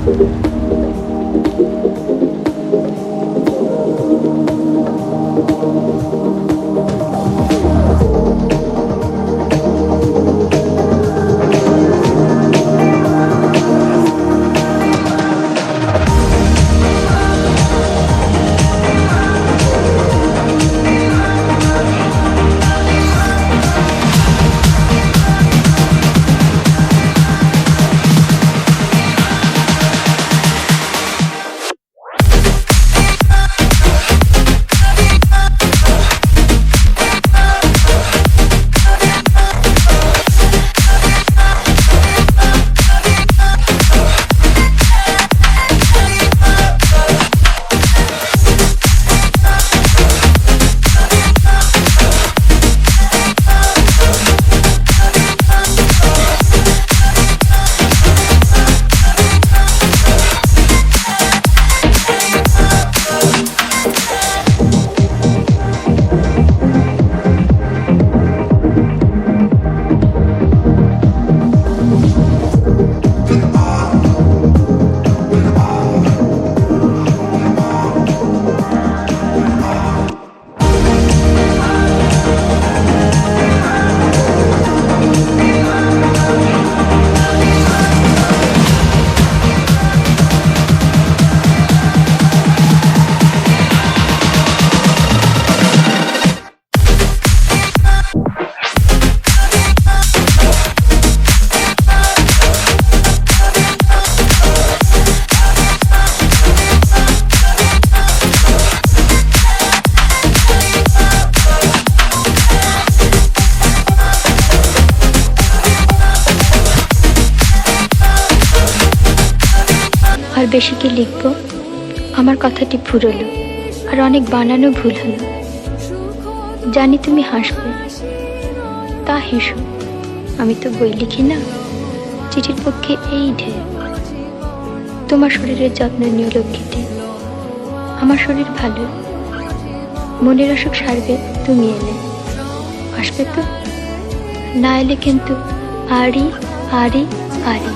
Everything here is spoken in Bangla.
আর বেশি কি লিখবো? আমার কথাটি ফুরলো, আর অনেক বানানো ভুল হলো। জানি তুমি হাসবে, তা হেসো। আমি তো বই লিখি না, চিঠির পক্ষে এই ঢের। তোমার শরীরের যত্ন নিও লক্ষ্মীতে। আমার শরীর ভালো, মনের অসুখ সারবে তুমি এলে। আসবে তো? না এলে কিন্তু আরি আরি আরি।